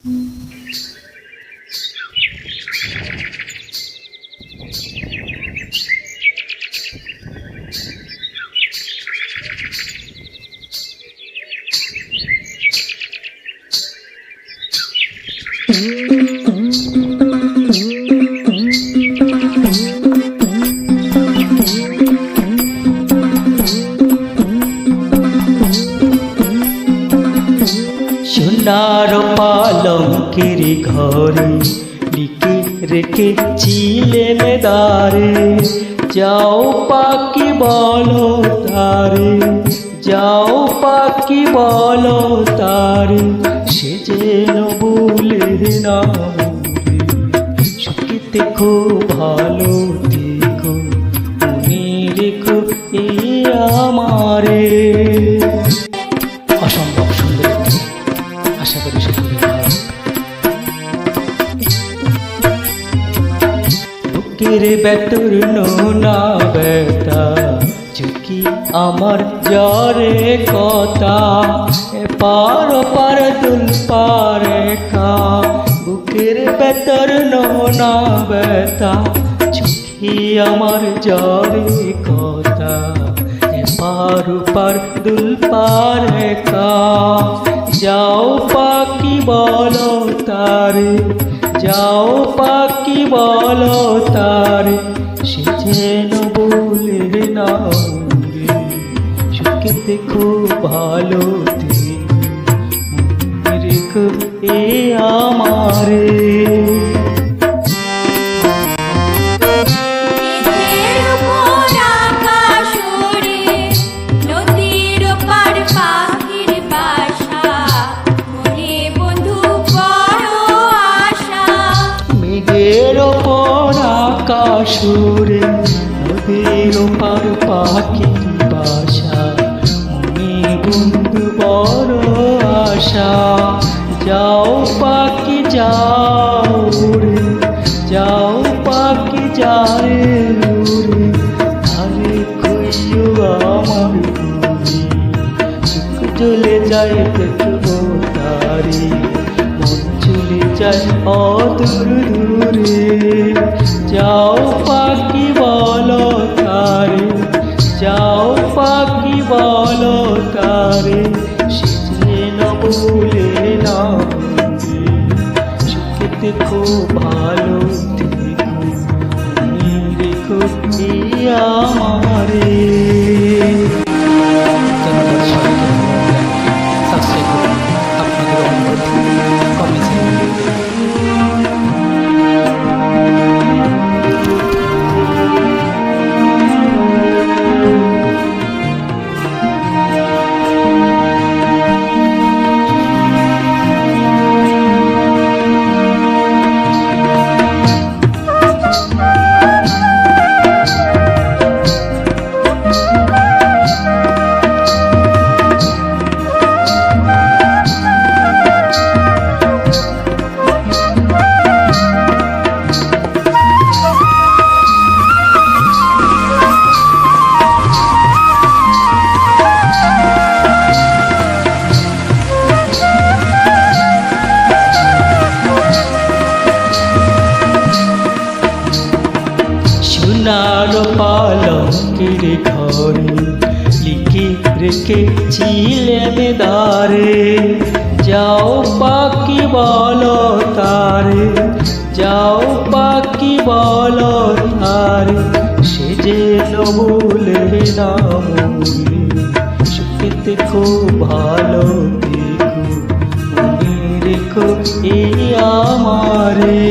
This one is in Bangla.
সোনার পালঙ্কের ঘরে লিখে রেখেছিলেন দ্বারে, যাও পাখি বলো তারে, যাও পাখি বলো তারে, সে যেন ভুলে না সুখে দেখো ভালো দেখো মনে রেখো এই আমারে। অসম্ভব সুন্দর, আশা করি সকলে ভালো। বুকের ভেতর নোনা ব্যথা ঝুঁকি আমার জ্বরে কথা, এপার ওপার দুল পারে খা। বুকের ভেতর নোনা ব্যথা ঝুঁকি আমার জ্বরে কথা, এপার ওপার দুল পারে খা। যাও পাখি বলো তারে, যাও পাখি বলো তারে, সে যেন বলে না সুখে দেখো ভালো রেখো এ আমারে। আকাশুরে নদীর পার পাখির বাসা, মনে বন্ধু বড় আশা। যাও পাখি যাও রে, যাও পাখি যারে উড়ে, আরে কইও আমার ঘুরে। চোখ জ্বলে যায় দেখবো তারে, মন চলে যায় অদূর দূরে। যাও পাখি বলো তারে, যাও পাখি বলো তারে, সে যেন ভুলে না সুখে দেখো ভালো দেখো মনে রেখো এই আমারে। আপনাদের অনুরোধ কমেছে। সোনার পালঙ্কের ঘরে লিখে রেখেছিলেন দ্বারে, যাও পাখি বলো তারে, যাও পাখি বলো তারে, সে যেন ভুলে না মনে সুখে দেখো ভালো দেখো মনে রেখো এই আমারে।